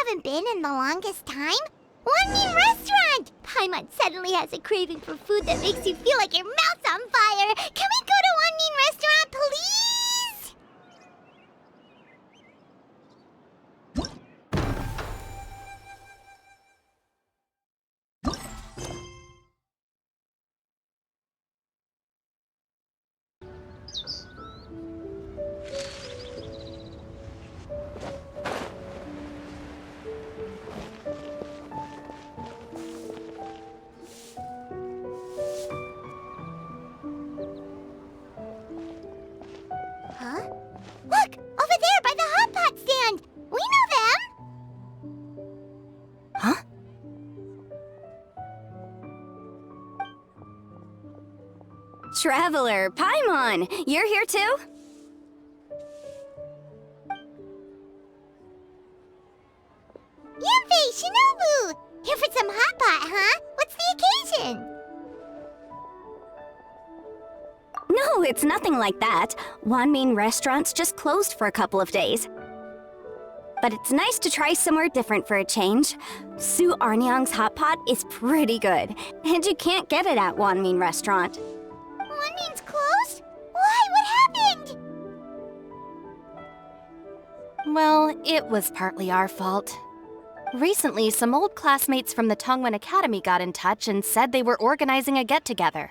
haven't been in the longest time? One new restaurant! Paimon suddenly has a craving for food that makes you feel like your mouth's on fire. Can we go to One Mean Restaurant, please? Huh? Look! Over there by the hot pot stand! We know them! Huh? Traveler, Paimon! You're here too? Yanfei, Shinobu! Here for some hot pot, huh? What's the occasion? No, it's nothing like that. Wanmin Restaurant's just closed for a couple of days. But it's nice to try somewhere different for a change. Su Arnyang's hot pot is pretty good, and you can't get it at Wanmin Restaurant. Wanmin's closed? Why? What happened? Well, it was partly our fault. Recently, some old classmates from the Tongwen Academy got in touch and said they were organizing a get-together.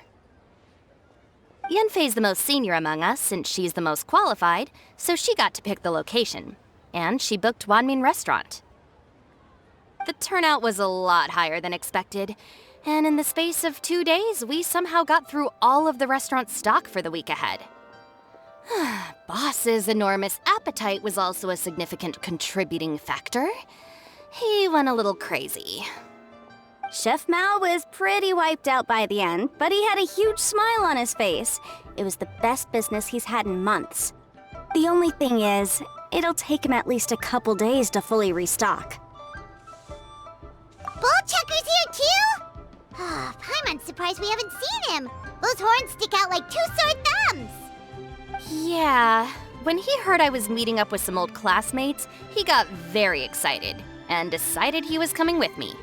Yanfei's the most senior among us, since she's the most qualified, so she got to pick the location. And she booked Wanmin Restaurant. The turnout was a lot higher than expected, and in the space of 2 days, we somehow got through all of the restaurant's stock for the week ahead. Boss's enormous appetite was also a significant contributing factor. He went a little crazy. Chef Mao was pretty wiped out by the end, but he had a huge smile on his face. It was the best business he's had in months. The only thing is, it'll take him at least a couple days to fully restock. Bullchucker's here too? Paimon's surprised we haven't seen him. Those horns stick out like two sore thumbs. Yeah, when he heard I was meeting up with some old classmates, he got very excited and decided he was coming with me.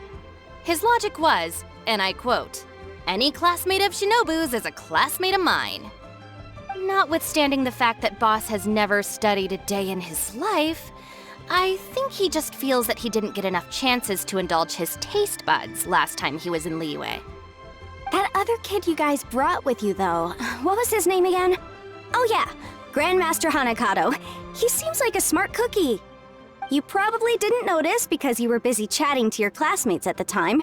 His logic was, and I quote, "Any classmate of Shinobu's is a classmate of mine." Notwithstanding the fact that Boss has never studied a day in his life, I think he just feels that he didn't get enough chances to indulge his taste buds last time he was in Liyue. That other kid you guys brought with you, though, what was his name again? Oh yeah, Grandmaster Hanakado. He seems like a smart cookie. You probably didn't notice because you were busy chatting to your classmates at the time,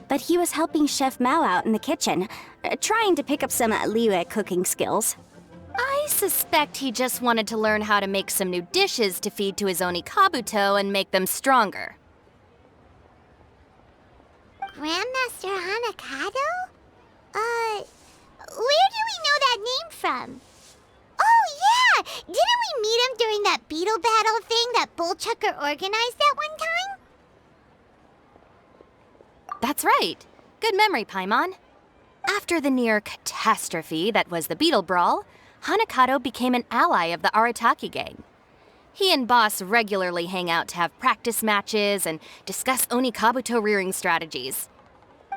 but he was helping Chef Mao out in the kitchen, trying to pick up some Liyue cooking skills. I suspect he just wanted to learn how to make some new dishes to feed to his Onikabuto and make them stronger. Grandmaster Hanakado? Where do we know that name from? Oh, yeah! Didn't we meet him during that Beetle battle thing that Bullchucker organized at one time? That's right. Good memory, Paimon. After the near catastrophe that was the Beetle Brawl, Hanakado became an ally of the Arataki gang. He and Boss regularly hang out to have practice matches and discuss Onikabuto rearing strategies.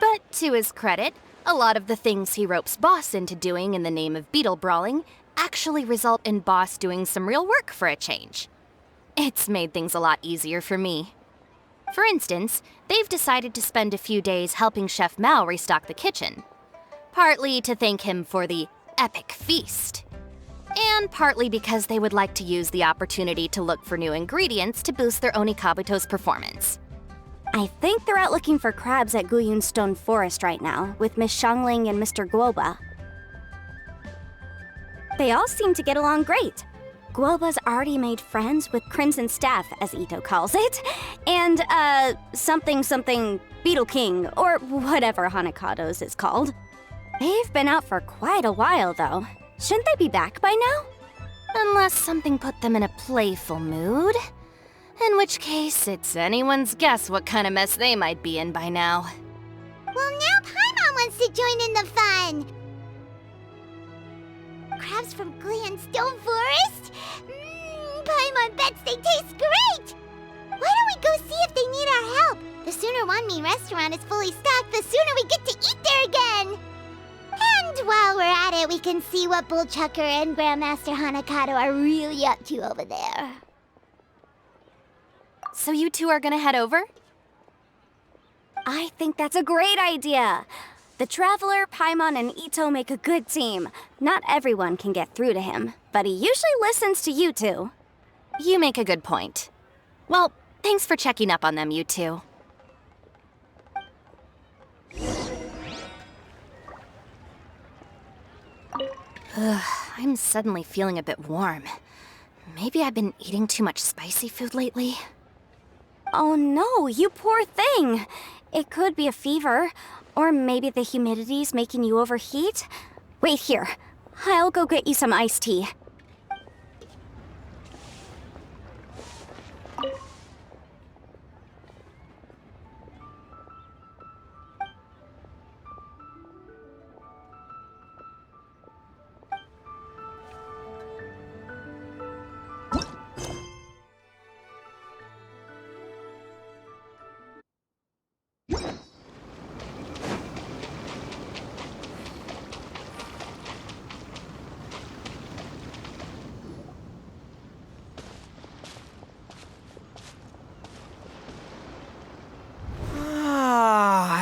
But to his credit, a lot of the things he ropes Boss into doing in the name of Beetle Brawling actually result in Boss doing some real work for a change. It's made things a lot easier for me. For instance, they've decided to spend a few days helping Chef Mao restock the kitchen. Partly to thank him for the epic feast. And partly because they would like to use the opportunity to look for new ingredients to boost their Onikabuto's performance. I think they're out looking for crabs at Guyun Stone Forest right now, with Miss Shangling and Mr. Guoba. They all seem to get along great. Guoba's already made friends with Crimson Staff, as Ito calls it, and, something Beetle King, or whatever Hanakado's is called. They've been out for quite a while, though. Shouldn't they be back by now? Unless something put them in a playful mood. In which case, it's anyone's guess what kind of mess they might be in by now. Well, now Paimon wants to join in the fun! Crabs from Guyun Stone Forest? Paimon bets they taste great! Why don't we go see if they need The sooner Wanmi restaurant is fully stocked, the sooner we get to eat there again! And while we're at it, we can see what Bullchucker and Grandmaster Hanakato are really up to over there. So you two are gonna head over? I think that's a great idea. The Traveler, Paimon, and Ito make a good team. Not everyone can get through to him, but he usually listens to you two. You make a good point. Well, thanks for checking up on them, you two. I'm suddenly feeling a bit warm. Maybe I've been eating too much spicy food lately. Oh no, you poor thing. It could be a fever, or maybe the humidity's making you overheat. Wait here. I'll go get you some iced tea.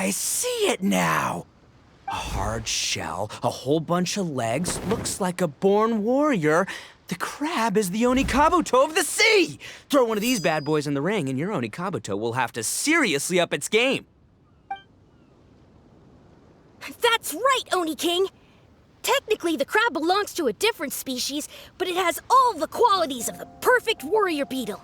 I see it now. A hard shell, a whole bunch of legs, looks like a born warrior. The crab is the Onikabuto of the sea! Throw one of these bad boys in the ring and your Onikabuto will have to seriously up its game. That's right, Oni King! Technically, the crab belongs to a different species, but it has all the qualities of the perfect warrior beetle.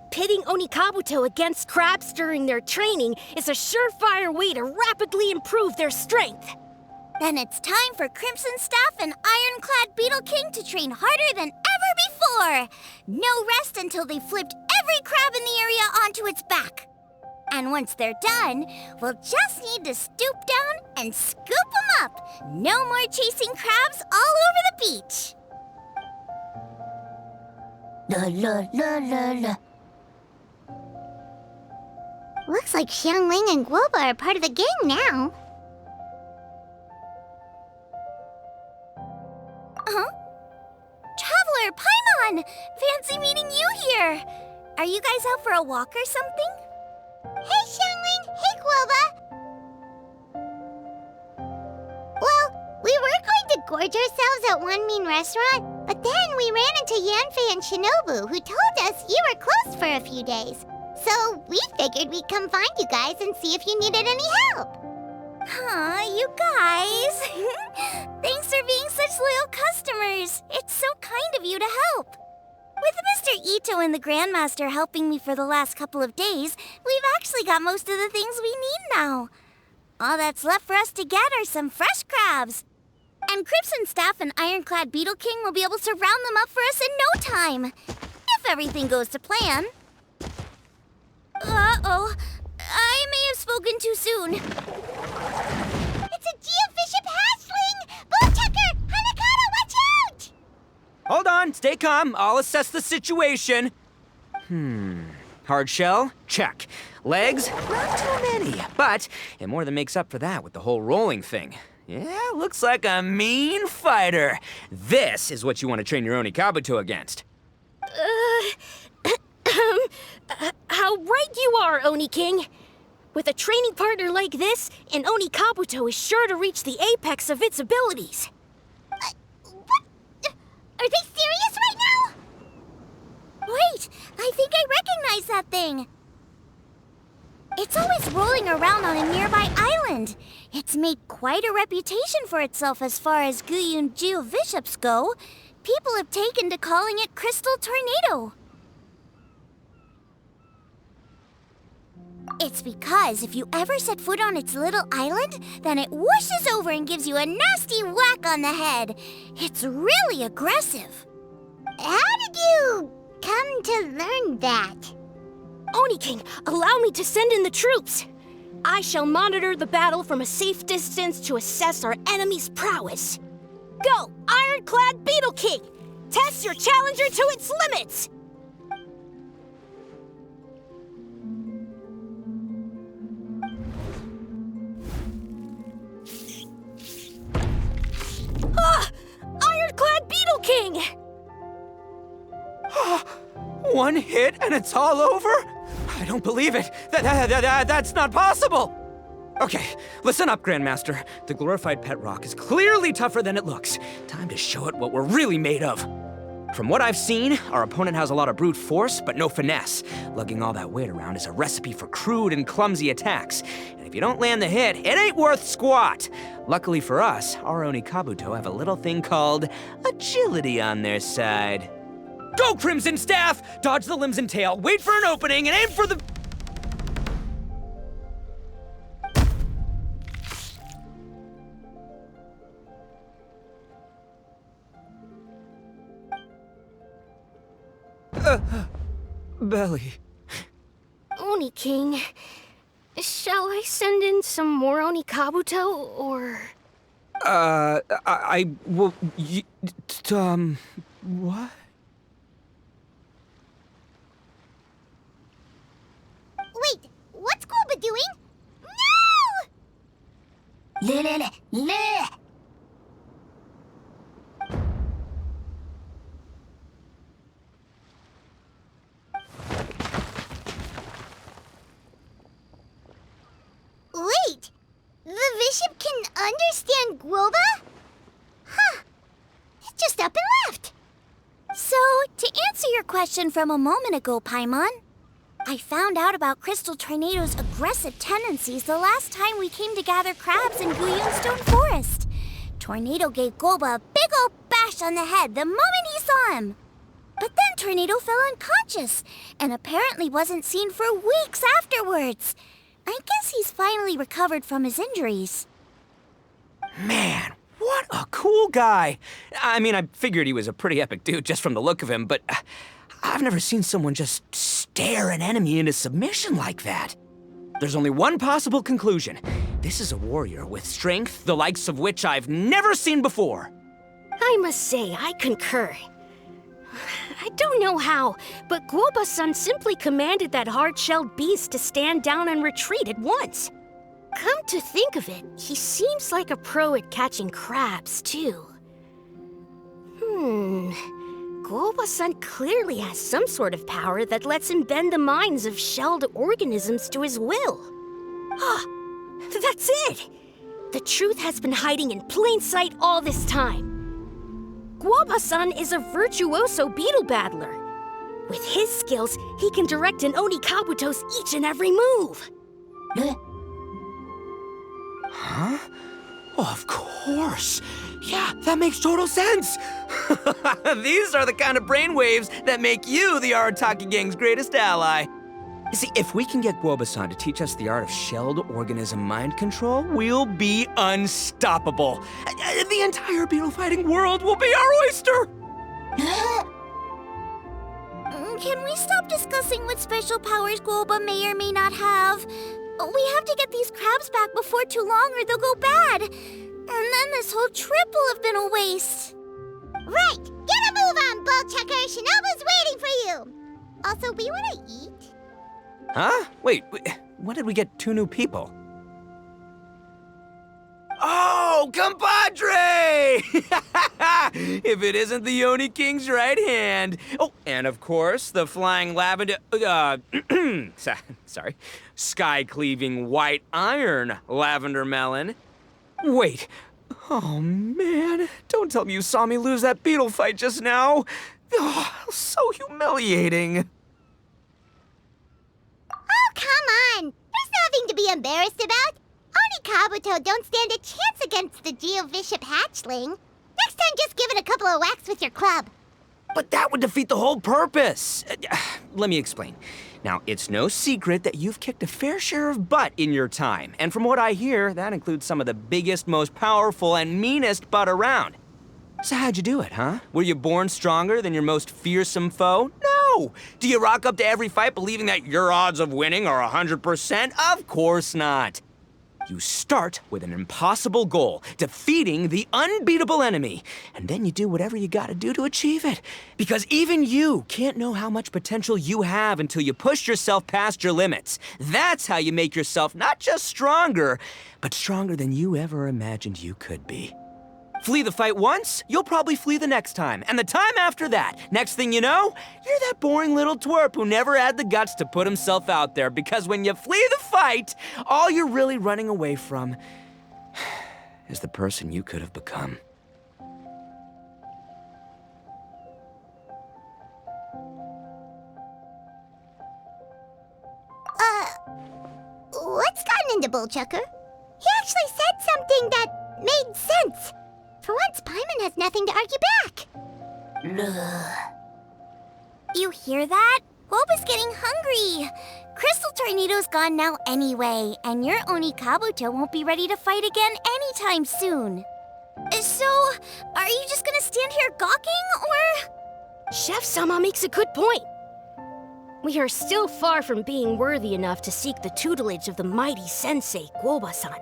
Pitting Onikabuto against crabs during their training is a surefire way to rapidly improve their strength. Then it's time for Crimson Staff and Ironclad Beetle King to train harder than ever before! No rest until they've flipped every crab in the area onto its back. And once they're done, we'll just need to stoop down and scoop them up. No more chasing crabs all over the beach. La la la la la. Looks like Xiangling and Guoba are part of the gang now. Huh? Traveler, Paimon! Fancy meeting you here! Are you guys out for a walk or something? Hey, Xiangling! Hey, Guoba! Well, we were going to gorge ourselves at One Mean Restaurant, but then we ran into Yanfei and Shinobu, who told us you were closed for a few days. So we figured we'd come find you guys and see if you needed any help. Aw, you guys. Thanks for being such loyal customers. It's so kind of you to help. With Mr. Ito and the Grandmaster helping me for the last couple of days, we've actually got most of the things we need now. All that's left for us to get are some fresh crabs. And Crimson Staff and Ironclad Beetle King will be able to round them up for us in no time. If everything goes to plan. Uh-oh. I may have spoken too soon. It's a geofiship hatchling! Bullchucker! Hanakato, watch out! Hold on, stay calm. I'll assess the situation. Hard shell? Check. Legs? Not too many, but it more than makes up for that with the whole rolling thing. Yeah, looks like a mean fighter. This is what you want to train your Onikabuto against. How right you are, Oni King! With a training partner like this, an Onikabuto is sure to reach the apex of its abilities. What? Are they serious right now? Wait, I think I recognize that thing. It's always rolling around on a nearby island. It's made quite a reputation for itself as far as Guyun geoviships go. People have taken to calling it Crystal Tornado. It's because if you ever set foot on its little island, then it whooshes over and gives you a nasty whack on the head. It's really aggressive. How did you come to learn that? Oni King, allow me to send in the troops. I shall monitor the battle from a safe distance to assess our enemy's prowess. Go, Ironclad Beetle King! Test your challenger to its limits! One hit and it's all over? I don't believe it. That's not possible. Okay, listen up, Grandmaster. The glorified pet rock is clearly tougher than it looks. Time to show it what we're really made of. From what I've seen, our opponent has a lot of brute force, but no finesse. Lugging all that weight around is a recipe for crude and clumsy attacks. And if you don't land the hit, it ain't worth squat. Luckily for us, our Onikabuto have a little thing called agility on their side. Go, Crimson Staff! Dodge the limbs and tail, wait for an opening, and aim for the... belly. Oni King, shall I send in some more Onikabuto, or... Well, what? Wait, what's Goba doing? No! Wait, the bishop can understand Guoba? Huh, it just up and left. So, to answer your question from a moment ago, Paimon, I found out about Crystal Tornado's aggressive tendencies the last time we came to gather crabs in Guyunstone Forest. Tornado gave Goba a big ol' bash on the head the moment he saw him. But then Tornado fell unconscious and apparently wasn't seen for weeks afterwards. I guess he's finally recovered from his injuries. Man, what a cool guy. I mean, I figured he was a pretty epic dude just from the look of him, but I've never seen someone just stare an enemy into submission like that. There's only one possible conclusion. This is a warrior with strength, the likes of which I've never seen before. I must say, I concur. I don't know how, but Guoba-san simply commanded that hard-shelled beast to stand down and retreat at once. Come to think of it, he seems like a pro at catching crabs, too. Guoba-san clearly has some sort of power that lets him bend the minds of shelled organisms to his will. Ah, that's it! The truth has been hiding in plain sight all this time. Guoba-san is a virtuoso beetle battler. With his skills, he can direct an Onikabuto's each and every move. Huh? Oh, of course. Yeah, that makes total sense. These are the kind of brainwaves that make you the Arataki gang's greatest ally. You see, if we can get Guoba-san to teach us the art of shelled organism mind control, we'll be unstoppable. The entire beetle fighting world will be our oyster. Can we stop discussing what special powers Guoba may or may not have? We have to get these crabs back before too long or they'll go bad. And then this whole trip will have been a waste. Right, get a move on, Bullchucker. Shinobu's waiting for you. Also, we want to eat. Huh? Wait, when did we get 2 new people? Oh, compadre! If it isn't the Oni King's right hand. Oh, and of course, the flying lavender, sorry, sky-cleaving white iron lavender melon. Wait, oh man, don't tell me you saw me lose that beetle fight just now. Oh, so humiliating. Oh, come on. There's nothing to be embarrassed about. Onikabuto don't stand a chance against the Geovishap hatchling. Next time, just give it a couple of whacks with your club. But that would defeat the whole purpose. Let me explain. Now, it's no secret that you've kicked a fair share of butt in your time. And from what I hear, that includes some of the biggest, most powerful, and meanest butt around. So how'd you do it, huh? Were you born stronger than your most fearsome foe? No! Do you rock up to every fight believing that your odds of winning are 100%? Of course not. You start with an impossible goal, defeating the unbeatable enemy. And then you do whatever you gotta do to achieve it. Because even you can't know how much potential you have until you push yourself past your limits. That's how you make yourself not just stronger, but stronger than you ever imagined you could be. Flee the fight once, you'll probably flee the next time, and the time after that. Next thing you know, you're that boring little twerp who never had the guts to put himself out there, because when you flee the fight, all you're really running away from is the person you could have become. What's gotten into Bullchucker? He actually said something that made sense. For once, Paimon has nothing to argue back. You hear that? Boba's getting hungry. Crystal Tornado's gone now anyway, and your Oni Kabuto won't be ready to fight again anytime soon. So, are you just gonna stand here gawking, or...? Chef-sama makes a good point. We are still far from being worthy enough to seek the tutelage of the mighty sensei, Guoba-san.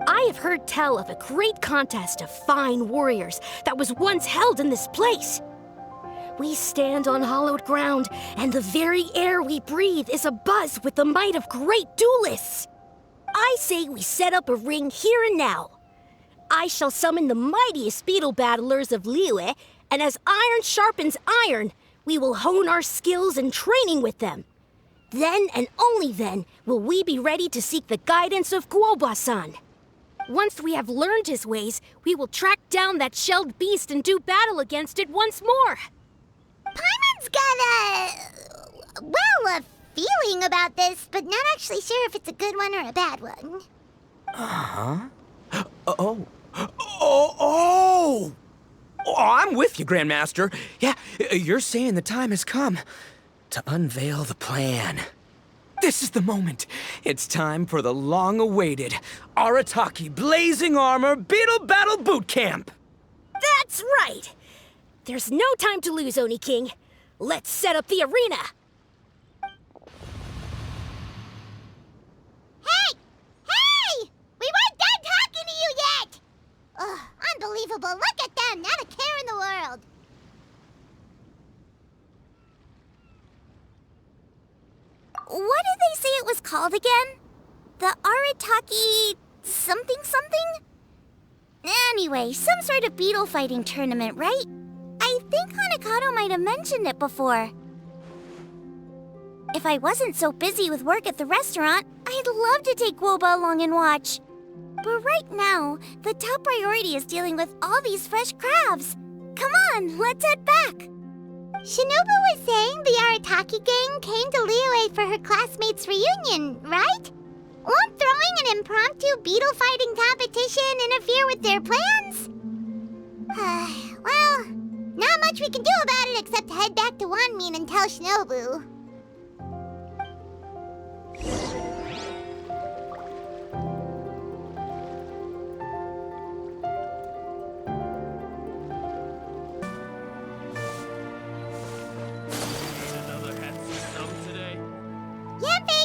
I have heard tell of a great contest of fine warriors that was once held in this place. We stand on hallowed ground, and the very air we breathe is abuzz with the might of great duelists. I say we set up a ring here and now. I shall summon the mightiest beetle battlers of Liyue, and as iron sharpens iron, we will hone our skills and training with them. Then and only then will we be ready to seek the guidance of Guoba-san. Once we have learned his ways, we will track down that shelled beast and do battle against it once more. Paimon's got a feeling about this, but not actually sure if it's a good one or a bad one. Oh, I'm with you, Grandmaster. Yeah, you're saying the time has come to unveil the plan. This is the moment. It's time for the long-awaited Arataki Blazing Armor Beetle Battle Boot Camp. That's right! There's no time to lose, Oni King. Let's set up the arena. Hey! We weren't done talking to you yet! Ugh, unbelievable. Look at them. Not a care in the world. What did they say it was called again? The Arataki something? Anyway, some sort of beetle fighting tournament, right? I think Hanakato might have mentioned it before. If I wasn't so busy with work at the restaurant, I'd love to take Guoba along and watch. But right now, the top priority is dealing with all these fresh crabs. Come on, let's head back. Shinobu was saying the Arataki gang came to Liyue for her classmates' reunion, right? Won't throwing an impromptu beetle fighting competition interfere with their plans? Well, not much we can do about it except head back to Wanmin and tell Shinobu.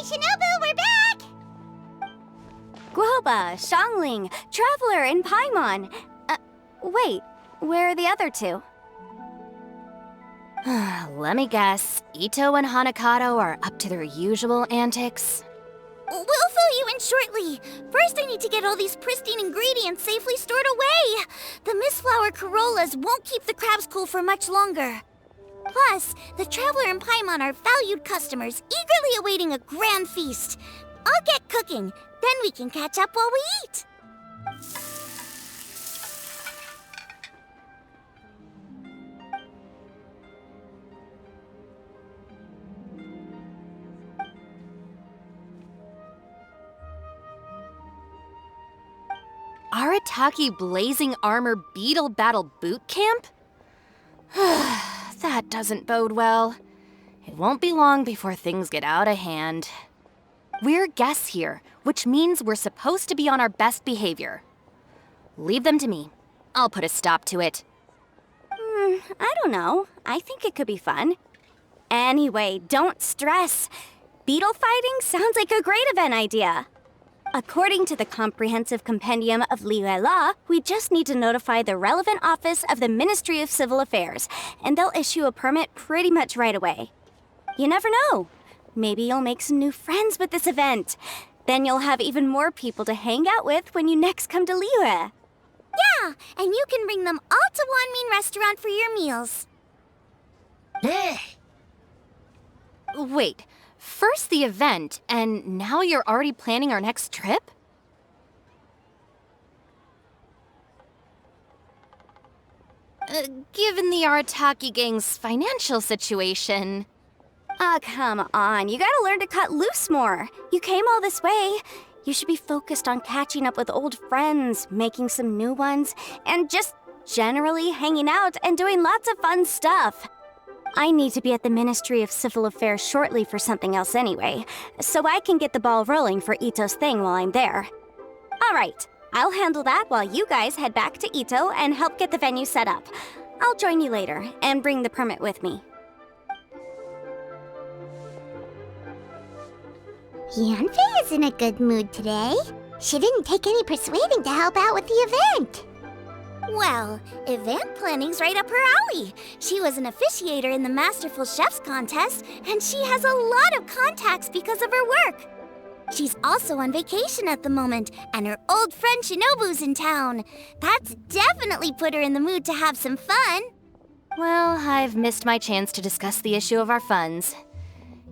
Shinobu, we're back! Guoba, Xiangling, Traveler, and Paimon. Wait, where are the other two? Let me guess. Ito and Hanakato are up to their usual antics? We'll fill you in shortly. First, I need to get all these pristine ingredients safely stored away. The Mistflower Corollas won't keep the crabs cool for much longer. Plus, the Traveler and Paimon are valued customers, eagerly awaiting a grand feast. I'll get cooking, then we can catch up while we eat. Arataki Blazing Armor Beetle Battle Boot Camp? That doesn't bode well. It won't be long before things get out of hand. We're guests here, which means we're supposed to be on our best behavior. Leave them to me. I'll put a stop to it. I don't know. I think it could be fun. Anyway, don't stress. Beetle fighting sounds like a great event idea. According to the Comprehensive Compendium of Liyue Law, we just need to notify the relevant office of the Ministry of Civil Affairs, and they'll issue a permit pretty much right away. You never know. Maybe you'll make some new friends with this event. Then you'll have even more people to hang out with when you next come to Liyue. Yeah, and you can bring them all to Wanmin Restaurant for your meals. Wait, first the event, and now you're already planning our next trip? Given the Arataki gang's financial situation... Ah, come on. You gotta learn to cut loose more. You came all this way. You should be focused on catching up with old friends, making some new ones, and just generally hanging out and doing lots of fun stuff. I need to be at the Ministry of Civil Affairs shortly for something else anyway, so I can get the ball rolling for Ito's thing while I'm there. All right, I'll handle that while you guys head back to Ito and help get the venue set up. I'll join you later and bring the permit with me. Yanfei is in a good mood today. She didn't take any persuading to help out with the event. Well, event planning's right up her alley. She was an officiator in the Masterful Chefs contest, and she has a lot of contacts because of her work. She's also on vacation at the moment, and her old friend Shinobu's in town. That's definitely put her in the mood to have some fun. Well, I've missed my chance to discuss the issue of our funds.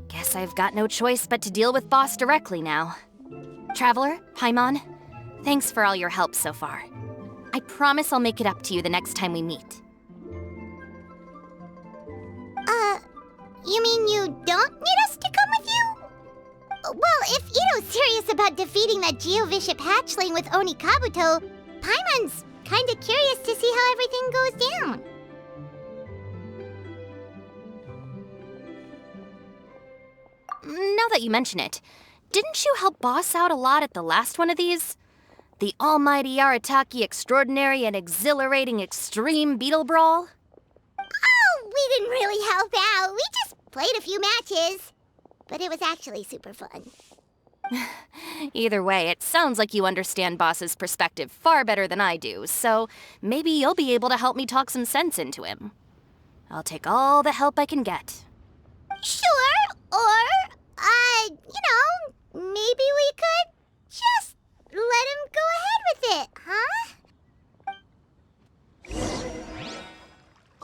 Guess I've got no choice but to deal with Boss directly now. Traveler, Paimon, thanks for all your help so far. I promise I'll make it up to you the next time we meet. You mean you don't need us to come with you? Well, if Ito's serious about defeating that Geovishap hatchling with Oni Kabuto, Paimon's kinda curious to see how everything goes down. Now that you mention it, didn't you help Boss out a lot at the last one of these? The almighty Arataki extraordinary and exhilarating extreme Beetle Brawl? Oh, we didn't really help out. We just played a few matches. But it was actually super fun. Either way, it sounds like you understand Boss's perspective far better than I do, so maybe you'll be able to help me talk some sense into him. I'll take all the help I can get. Sure, or, maybe we could just let him go ahead with it, huh?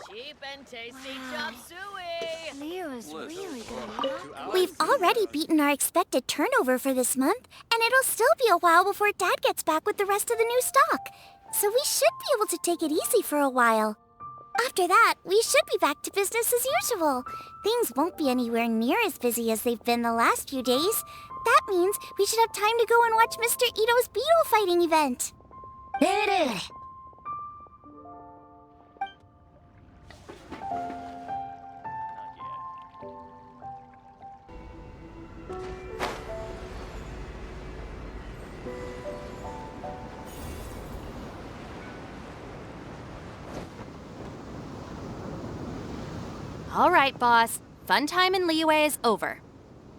Cheap and tasty chop suey! Liyue's really good. We've already beaten our expected turnover for this month, and it'll still be a while before Dad gets back with the rest of the new stock. So we should be able to take it easy for a while. After that, we should be back to business as usual. Things won't be anywhere near as busy as they've been the last few days. That means we should have time to go and watch Mr. Ito's Beetle fighting event. All right, Boss. Fun time in Liyue is over.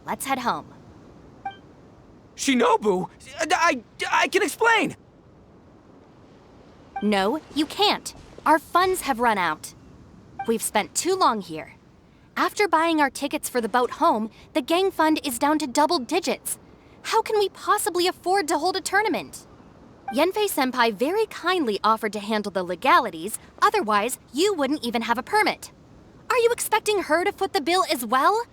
Let's head home. Shinobu? I can explain! No, you can't. Our funds have run out. We've spent too long here. After buying our tickets for the boat home, the gang fund is down to double digits. How can we possibly afford to hold a tournament? Yanfei-senpai very kindly offered to handle the legalities, otherwise you wouldn't even have a permit. Are you expecting her to foot the bill as well?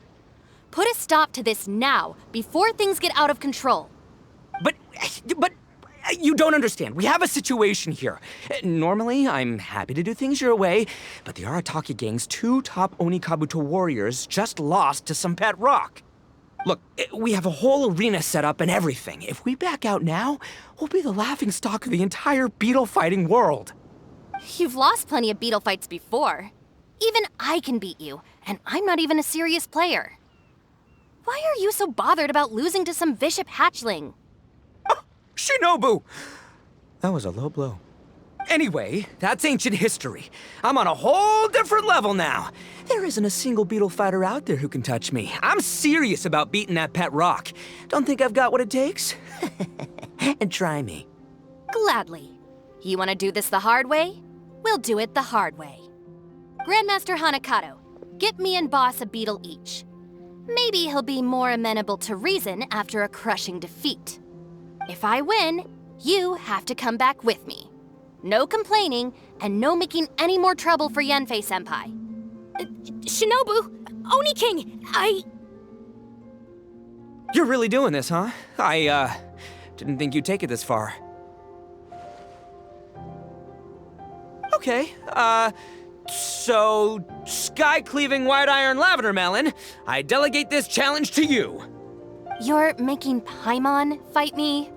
Put a stop to this now, before things get out of control. But you don't understand. We have a situation here. Normally, I'm happy to do things your way, but the Arataki gang's 2 top Oni Kabuto warriors just lost to some pet rock. Look, we have a whole arena set up and everything. If we back out now, we'll be the laughingstock of the entire beetle fighting world. You've lost plenty of beetle fights before. Even I can beat you, and I'm not even a serious player. Why are you so bothered about losing to some Vishap hatchling? Shinobu! That was a low blow. Anyway, that's ancient history. I'm on a whole different level now. There isn't a single beetle fighter out there who can touch me. I'm serious about beating that pet rock. Don't think I've got what it takes? And try me. Gladly. You want to do this the hard way? We'll do it the hard way. Grandmaster Hanakato, get me and Boss a beetle each. Maybe he'll be more amenable to reason after a crushing defeat. If I win, you have to come back with me. No complaining, and no making any more trouble for Yanfei-senpai. Shinobu, Oni King, You're really doing this, huh? I didn't think you'd take it this far. Okay, so, sky-cleaving white iron lavender melon, I delegate this challenge to you. You're making Paimon fight me?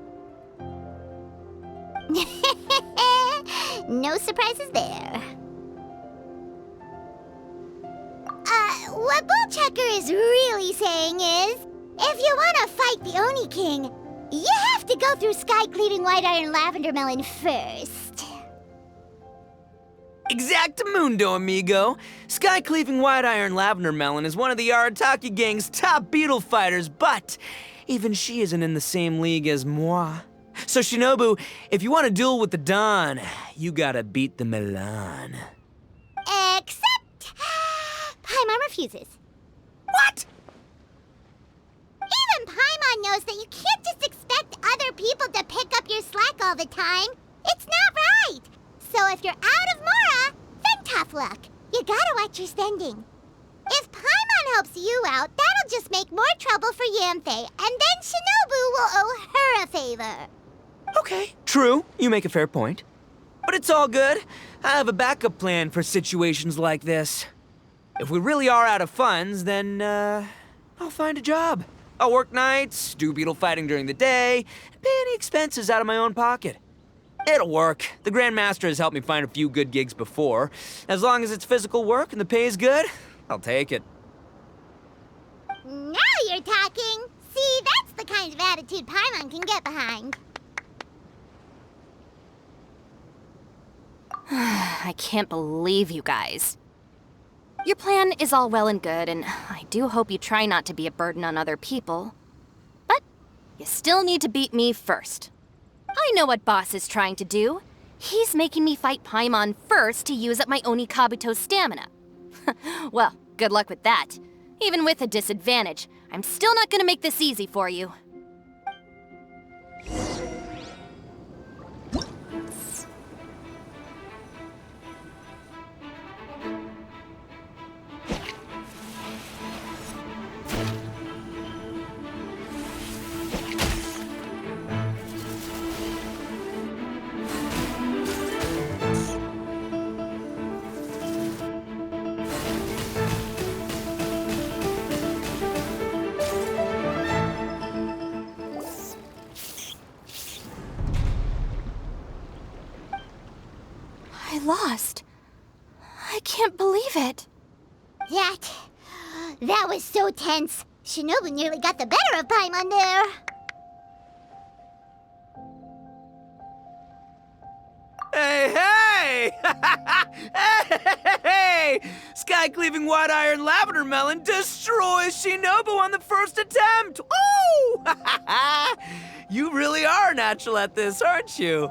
No surprises there. What Bullchucker is really saying is, if you want to fight the Oni King, you have to go through sky-cleaving white iron lavender melon first. Exactamundo, amigo. Sky-cleaving white iron lavender melon is one of the Arataki gang's top Beetle fighters, but even she isn't in the same league as moi. So Shinobu, if you want to duel with the Don, you gotta beat the Milan. Except... Paimon refuses. What? Even Paimon knows that you can't just expect other people to pick up your slack all the time. It's not right. So if you're out of Mora, then tough luck. You gotta watch your spending. If Paimon helps you out, that'll just make more trouble for Yanfei, and then Shinobu will owe her a favor. Okay, true. You make a fair point. But it's all good. I have a backup plan for situations like this. If we really are out of funds, then, I'll find a job. I'll work nights, do beetle fighting during the day, and pay any expenses out of my own pocket. It'll work. The Grandmaster has helped me find a few good gigs before. As long as it's physical work and the pay is good, I'll take it. Now you're talking. See, that's the kind of attitude Paimon can get behind. I can't believe you guys. Your plan is all well and good, and I do hope you try not to be a burden on other people. But you still need to beat me first. I know what Boss is trying to do. He's making me fight Paimon first to use up my Oni Kabuto's stamina. Well, good luck with that. Even with a disadvantage, I'm still not gonna make this easy for you. I lost. I can't believe it. That was so tense. Shinobu nearly got the better of Paimon there. Hey! Hey! Sky-cleaving white iron lavender melon destroys Shinobu on the first attempt! Oh! You really are natural at this, aren't you?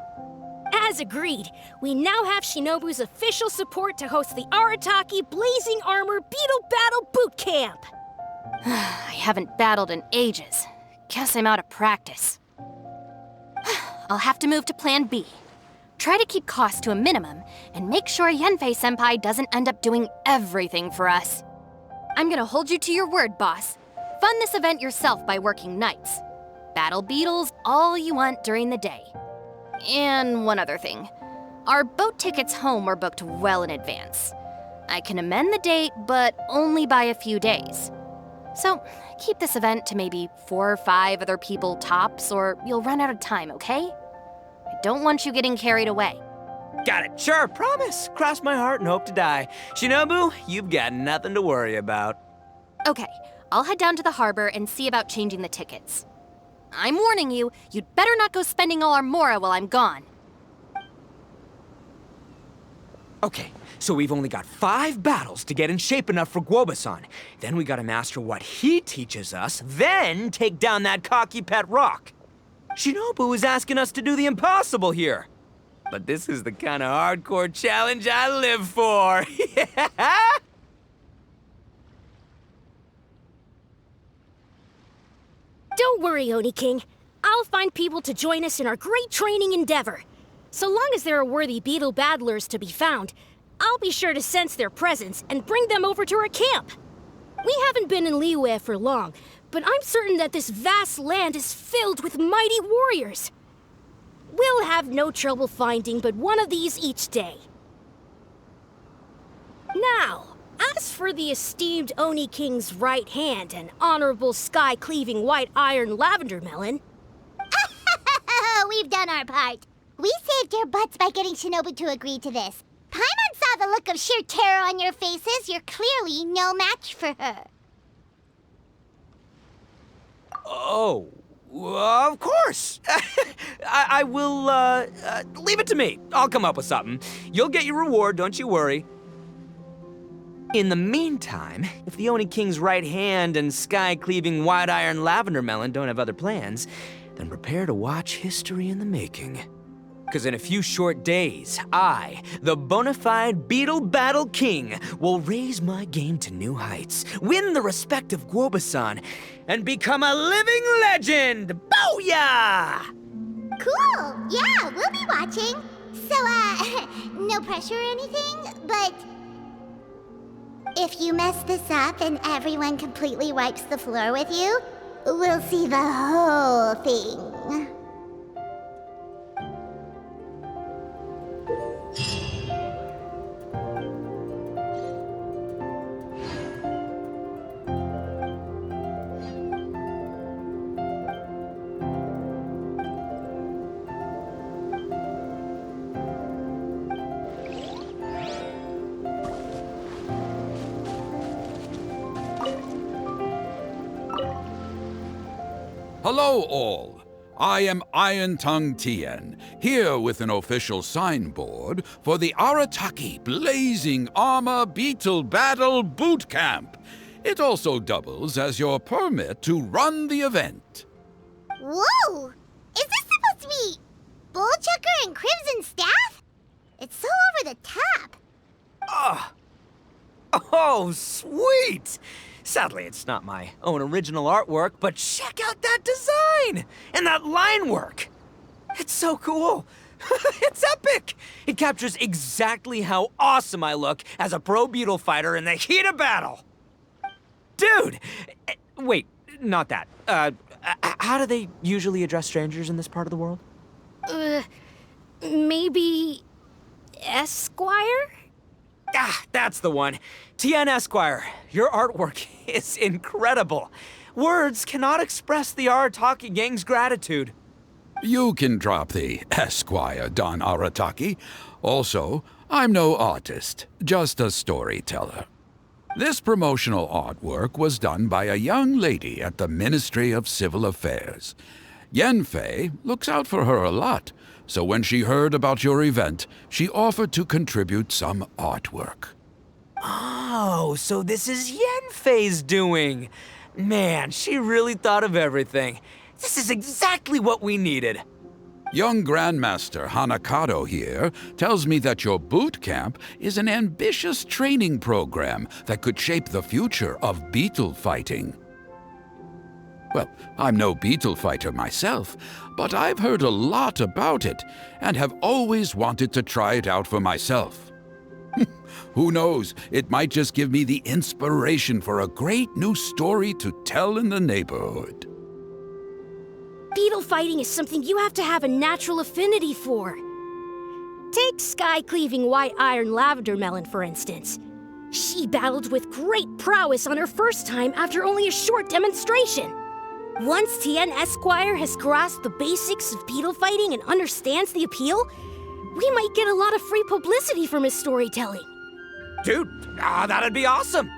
As agreed, we now have Shinobu's official support to host the Arataki Blazing Armor Beetle Battle Boot Camp. I haven't battled in ages. Guess I'm out of practice. I'll have to move to Plan B. Try to keep costs to a minimum, and make sure Yanfei-senpai doesn't end up doing everything for us. I'm gonna hold you to your word, boss. Fund this event yourself by working nights. Battle beetles all you want during the day. And one other thing. Our boat tickets home were booked well in advance. I can amend the date, but only by a few days. So, keep this event to maybe 4 or 5 other people tops, or you'll run out of time, okay? I don't want you getting carried away. Got it, sure, promise. Cross my heart and hope to die. Shinobu, you've got nothing to worry about. Okay, I'll head down to the harbor and see about changing the tickets. I'm warning you, you'd better not go spending all our mora while I'm gone. Okay, so we've only got 5 battles to get in shape enough for Guoba-san. Then we gotta master what he teaches us, then take down that cocky pet rock. Shinobu is asking us to do the impossible here. But this is the kind of hardcore challenge I live for. Yeah! Don't worry, Oni King. I'll find people to join us in our great training endeavor. So long as there are worthy beetle battlers to be found, I'll be sure to sense their presence and bring them over to our camp. We haven't been in Liyue for long, but I'm certain that this vast land is filled with mighty warriors. We'll have no trouble finding but one of these each day. Now, as for the esteemed Oni King's right hand and honorable sky-cleaving white iron lavender melon... We've done our part. We saved your butts by getting Shinobu to agree to this. Paimon saw the look of sheer terror on your faces. You're clearly no match for her. Oh, of course. I will, leave it to me. I'll come up with something. You'll get your reward, don't you worry. In the meantime, if the Oni King's right hand and sky-cleaving white iron lavender melon don't have other plans, then prepare to watch history in the making. Because in a few short days, I, the bona fide Beetle Battle King, will raise my game to new heights, win the respect of Guoba-san, and become a living legend! Booyah! Cool. Yeah, we'll be watching. So, no pressure or anything, but... if you mess this up and everyone completely wipes the floor with you, we'll see the whole thing. Hello all. I am Iron Tongue Tien, here with an official signboard for the Arataki Blazing Armor Beetle Battle Boot Camp. It also doubles as your permit to run the event. Whoa! Is this supposed to be Bullchucker and Crimson Staff? It's so over the top. Oh, sweet! Sadly, it's not my own original artwork, but check out that design! And that line work! It's so cool! It's epic! It captures exactly how awesome I look as a pro beetle fighter in the heat of battle! Dude! Wait, not that. How do they usually address strangers in this part of the world? Maybe... Esquire? Ah, that's the one. Tien Esquire, your artwork is incredible. Words cannot express the Arataki gang's gratitude. You can drop the Esquire, Don Arataki. Also, I'm no artist, just a storyteller. This promotional artwork was done by a young lady at the Ministry of Civil Affairs. Yanfei looks out for her a lot, so when she heard about your event, she offered to contribute some artwork. Oh, so this is Yanfei's doing. Man, she really thought of everything. This is exactly what we needed. Young Grandmaster Hanakado here tells me that your boot camp is an ambitious training program that could shape the future of beetle fighting. Well, I'm no beetle fighter myself, but I've heard a lot about it and have always wanted to try it out for myself. Who knows, it might just give me the inspiration for a great new story to tell in the neighborhood. Beetle fighting is something you have to have a natural affinity for. Take sky-cleaving white iron lavender melon, for instance. She battled with great prowess on her first time after only a short demonstration. Once Tien Esquire has grasped the basics of beetle fighting and understands the appeal, we might get a lot of free publicity from his storytelling. Dude, that'd be awesome.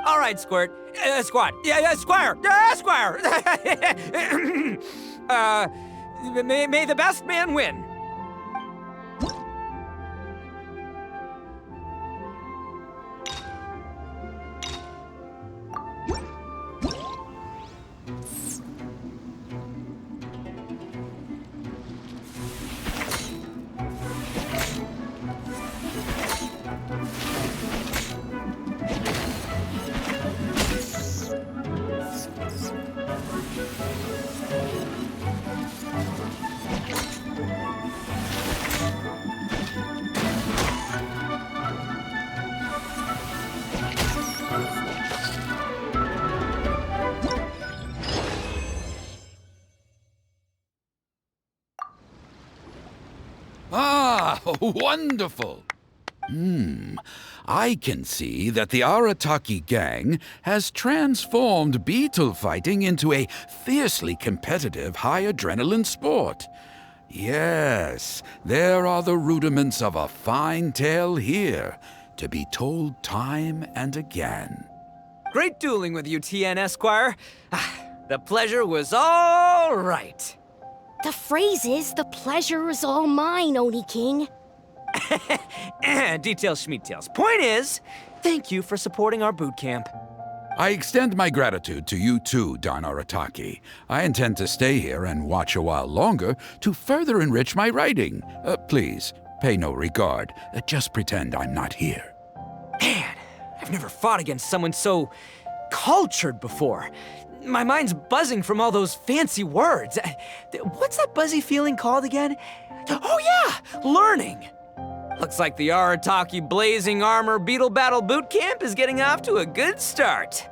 All right, Squirt. Squad. Squire. Squire. May the best man win. Oh, wonderful! I can see that the Arataki gang has transformed beetle fighting into a fiercely competitive high-adrenaline sport. Yes, there are the rudiments of a fine tale here, to be told time and again. Great dueling with you, TN Esquire. The pleasure was all right. The phrase is, the pleasure is all mine, Oni King. Details schmeetails. Point is, thank you for supporting our boot camp. I extend my gratitude to you too, Don Arataki. I intend to stay here and watch a while longer to further enrich my writing. Please, pay no regard. Just pretend I'm not here. Man, I've never fought against someone so cultured before. My mind's buzzing from all those fancy words. What's that buzzy feeling called again? Oh yeah, learning. Looks like the Arataki Blazing Armor Beetle Battle Boot Camp is getting off to a good start.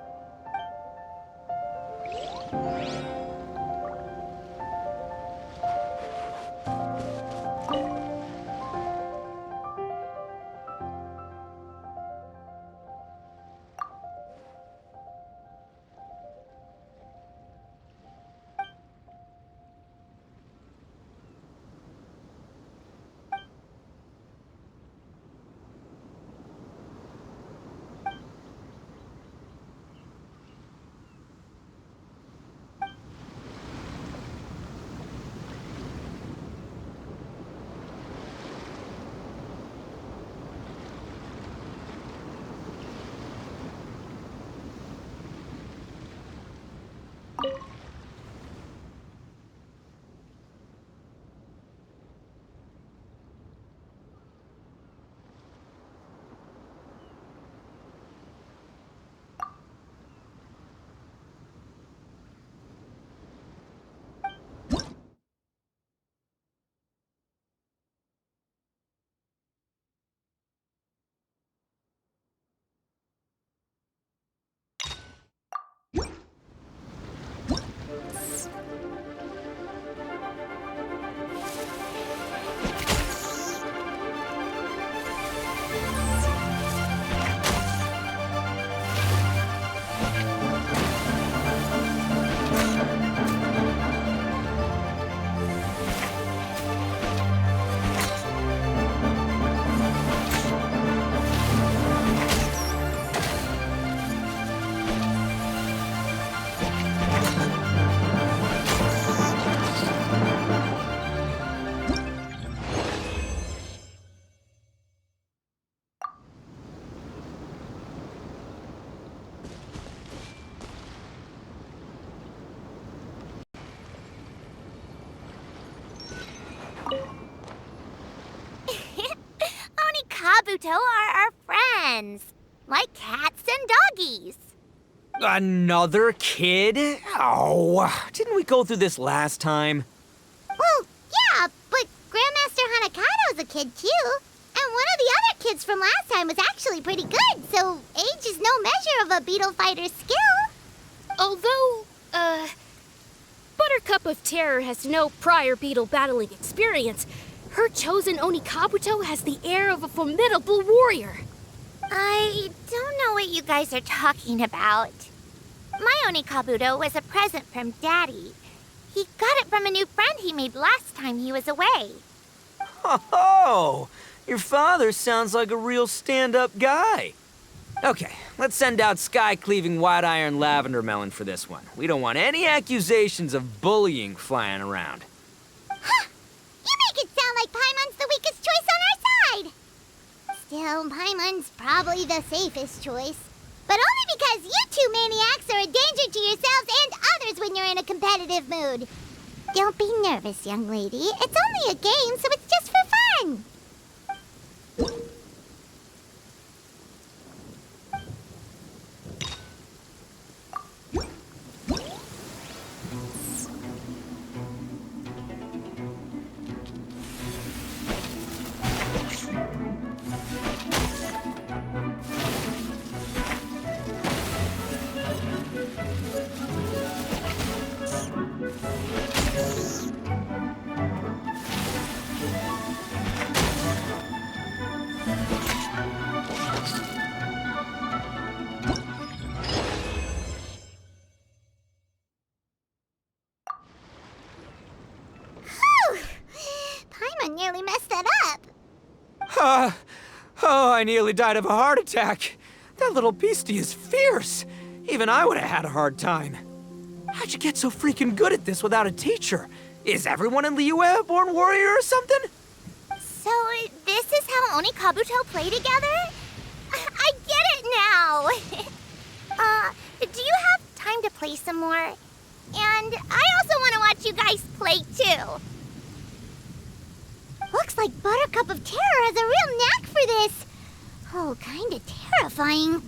Kabuto are our friends, like cats and doggies. Another kid? Oh, didn't we go through this last time? Well, yeah, but Grandmaster Hanakado's a kid too. And one of the other kids from last time was actually pretty good, so age is no measure of a beetle fighter's skill. Although, Buttercup of Terror has no prior beetle battling experience, her chosen Oni Kabuto has the air of a formidable warrior. I don't know what you guys are talking about. My Oni Kabuto was a present from Daddy. He got it from a new friend he made last time he was away. Oh, your father sounds like a real stand-up guy. Okay, let's send out Sky-Cleaving White Iron Lavender Melon for this one. We don't want any accusations of bullying flying around. Huh! You make it sound like Paimon's the weakest choice on our side! Still, Paimon's probably the safest choice. But only because you two maniacs are a danger to yourselves and others when you're in a competitive mood. Don't be nervous, young lady. It's only a game, so it's just for fun. Oh, I nearly died of a heart attack. That little beastie is fierce. Even I would have had a hard time. How'd you get so freaking good at this without a teacher? Is everyone in Liyue a born warrior or something? So, this is how Onikabuto play together? I get it now! Do you have time to play some more? And I also want to watch you guys play too. Looks like Buttercup of Terror has a real knack for this. Oh, kinda terrifying.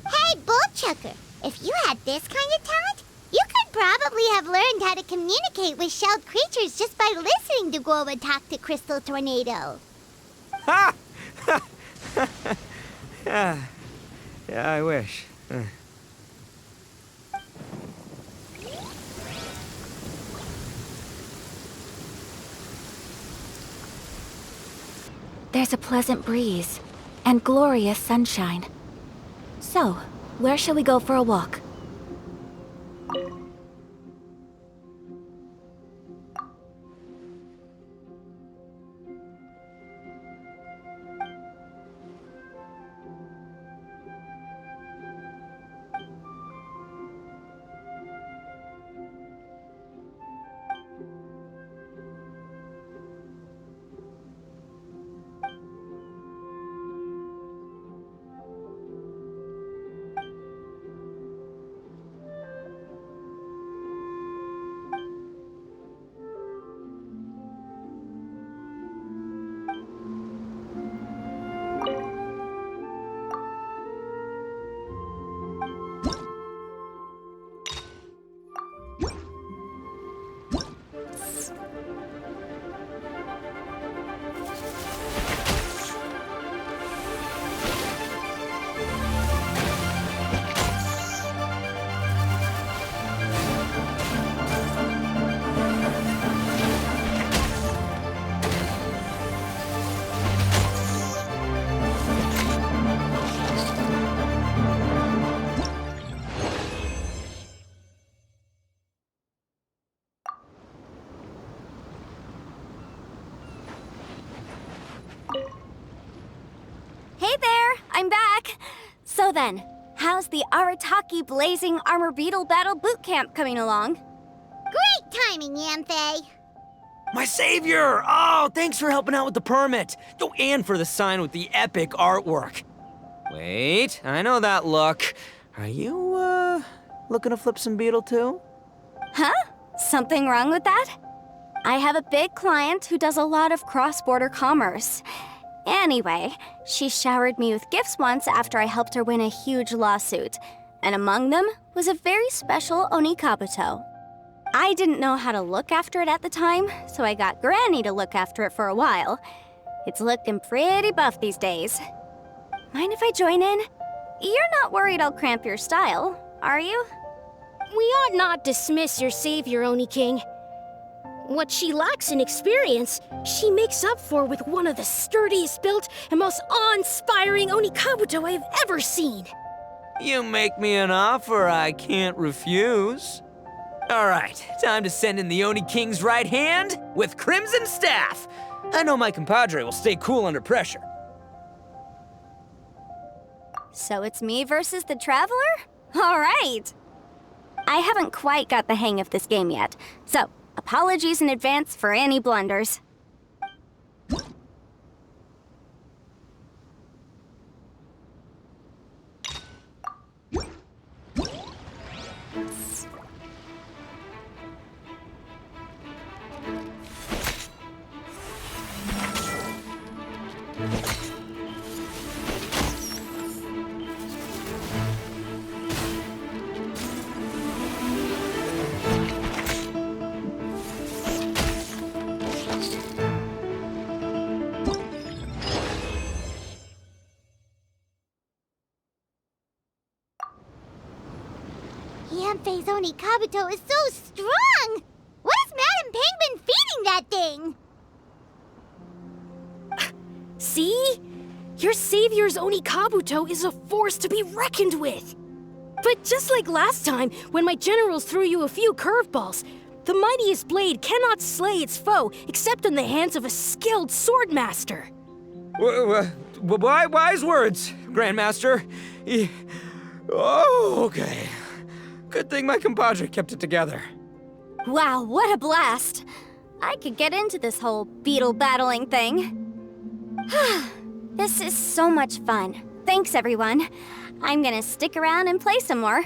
Hey, Bullchucker, if you had this kind of talent, you could probably have learned how to communicate with shelled creatures just by listening to Guoba talk to Crystal Tornado. Ha! Yeah, I wish. There's a pleasant breeze and glorious sunshine. So, where shall we go for a walk? Hey there, I'm back. So then, how's the Arataki Blazing Armor Beetle Battle Boot Camp coming along? Great timing, Yanthe. My savior! Oh, thanks for helping out with the permit. Oh, and for the sign with the epic artwork. Wait, I know that look. Are you, looking to flip some Beetle too? Huh? Something wrong with that? I have a big client who does a lot of cross-border commerce. Anyway, she showered me with gifts once after I helped her win a huge lawsuit, and among them was a very special Onikabuto. I didn't know how to look after it at the time, so I got Granny to look after it for a while. It's looking pretty buff these days. Mind if I join in? You're not worried I'll cramp your style, are you? We ought not dismiss your savior, Oni King. What she lacks in experience, she makes up for with one of the sturdiest built and most awe-inspiring Onikabuto I have ever seen. You make me an offer I can't refuse. All right, time to send in the Oni King's right hand with Crimson Staff. I know my compadre will stay cool under pressure. So it's me versus the Traveler? All right! I haven't quite got the hang of this game yet, so apologies in advance for any blunders. Yanfei's Onikabuto is so strong! What is Madam Penguin feeding that thing? See? Your savior's Onikabuto is a force to be reckoned with. But just like last time, when my generals threw you a few curveballs, the mightiest blade cannot slay its foe except in the hands of a skilled swordmaster. Wise words, Grandmaster. Oh, okay. Good thing my compadre kept it together. Wow, what a blast! I could get into this whole beetle battling thing. This is so much fun. Thanks, everyone. I'm gonna stick around and play some more.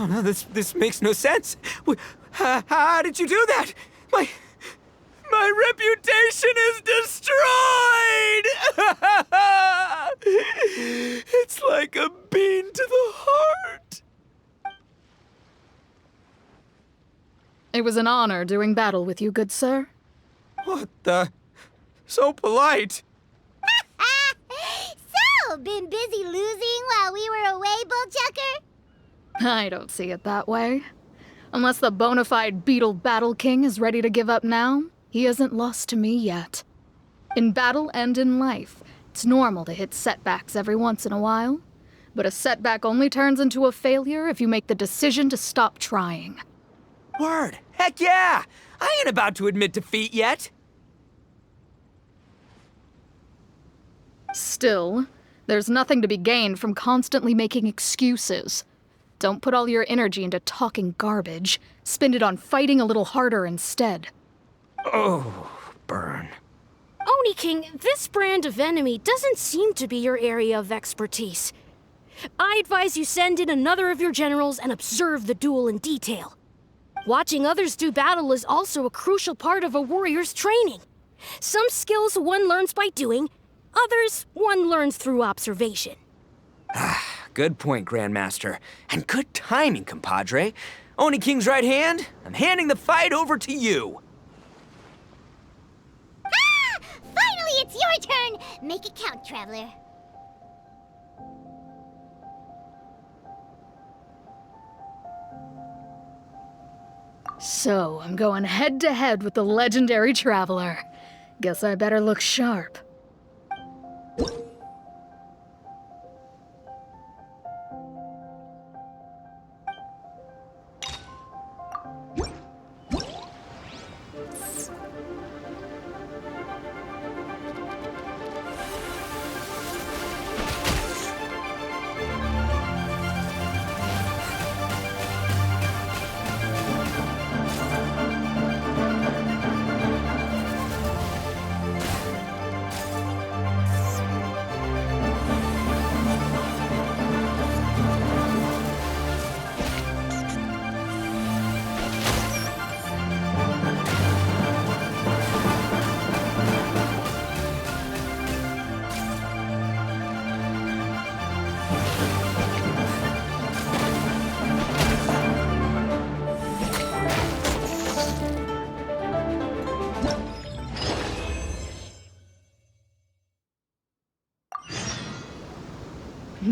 No, this makes no sense. How did you do that? My reputation is destroyed! It's like a bean to the heart. It was an honor doing battle with you, good sir. What the? So polite. So, been busy losing while we were away, Bullchucker? I don't see it that way. Unless the bona fide Beetle Battle King is ready to give up now, he hasn't lost to me yet. In battle and in life, it's normal to hit setbacks every once in a while. But a setback only turns into a failure if you make the decision to stop trying. Word. Heck yeah! I ain't about to admit defeat yet. Still, there's nothing to be gained from constantly making excuses. Don't put all your energy into talking garbage. Spend it on fighting a little harder instead. Oh, burn. Oni King, this brand of enemy doesn't seem to be your area of expertise. I advise you send in another of your generals and observe the duel in detail. Watching others do battle is also a crucial part of a warrior's training. Some skills one learns by doing, others one learns through observation. Good point, Grandmaster. And good timing, compadre. Oni King's right hand, I'm handing the fight over to you. Finally, it's your turn! Make it count, Traveler. So, I'm going head to head with the legendary Traveler. Guess I better look sharp.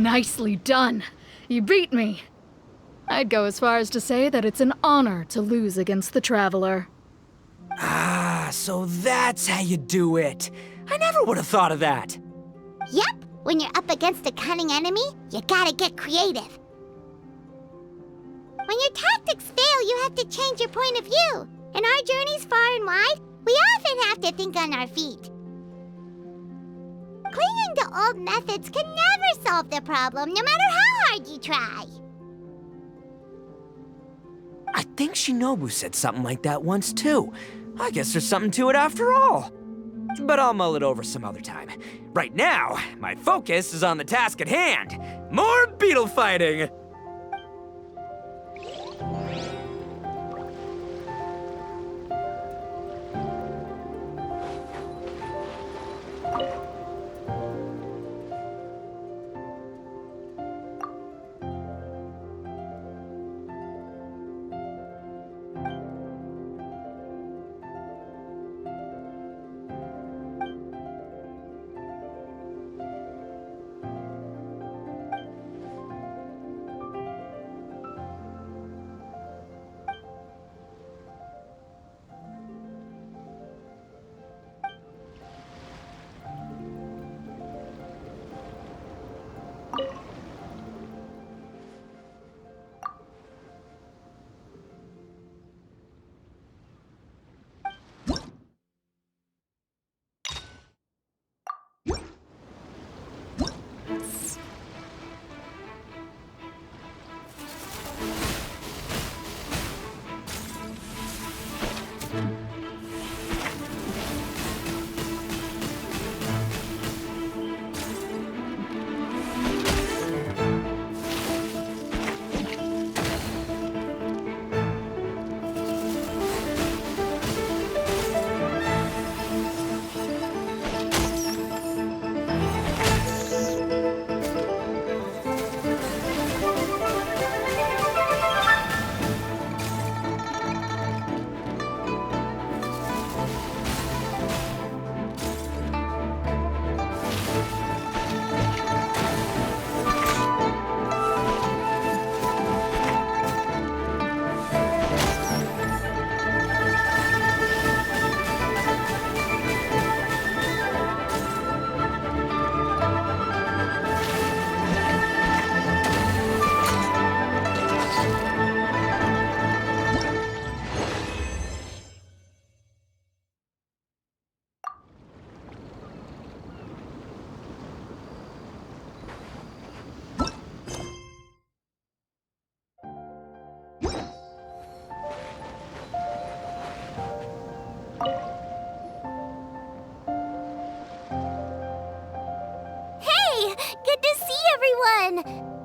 Nicely done. You beat me. I'd go as far as to say that it's an honor to lose against the Traveler. Ah, so that's how you do it. I never would have thought of that. Yep, when you're up against a cunning enemy, you gotta get creative. When your tactics fail, you have to change your point of view. In our journeys far and wide, we often have to think on our feet. Clinging to old methods can never solve the problem, no matter how hard you try. I think Shinobu said something like that once too. I guess there's something to it after all. But I'll mull it over some other time. Right now, my focus is on the task at hand. More beetle fighting!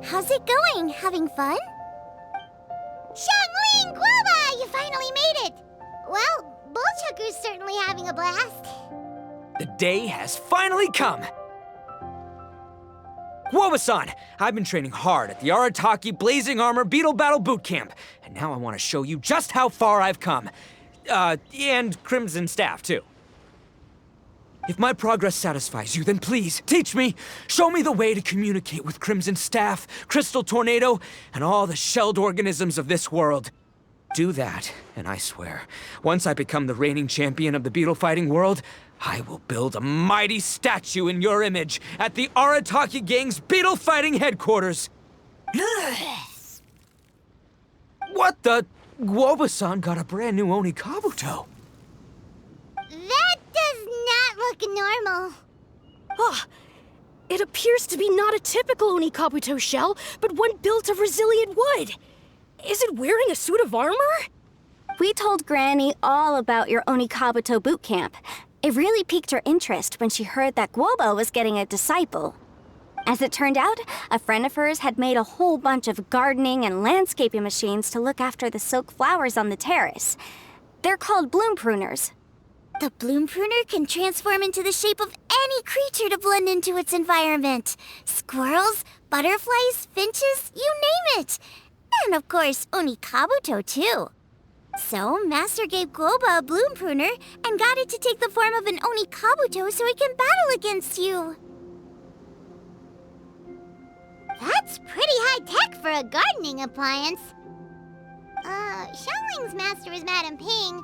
How's it going? Having fun? Xiangling Guoba! You finally made it! Well, Bullchucker's certainly having a blast. The day has finally come! Guoba-san, I've been training hard at the Arataki Blazing Armor Beetle Battle Boot Camp, and now I want to show you just how far I've come. And Crimson Staff, too. If my progress satisfies you, then please, teach me. Show me the way to communicate with Crimson Staff, Crystal Tornado, and all the shelled organisms of this world. Do that, and I swear, once I become the reigning champion of the beetle fighting world, I will build a mighty statue in your image at the Arataki Gang's beetle fighting headquarters. What the? Guoba-san got a brand new Oni Kabuto. That does not look normal. Ah, it appears to be not a typical Oni Kabuto shell, but one built of resilient wood. Is it wearing a suit of armor? We told Granny all about your Oni Kabuto boot camp. It really piqued her interest when she heard that Guoba was getting a disciple. As it turned out, a friend of hers had made a whole bunch of gardening and landscaping machines to look after the silk flowers on the terrace. They're called bloom pruners. The bloom pruner can transform into the shape of any creature to blend into its environment. Squirrels, butterflies, finches, you name it. And of course, Oni Kabuto too. So, Master gave Guoba a bloom pruner and got it to take the form of an Oni Kabuto so it can battle against you. That's pretty high-tech for a gardening appliance. Xiangling's master is Madame Ping,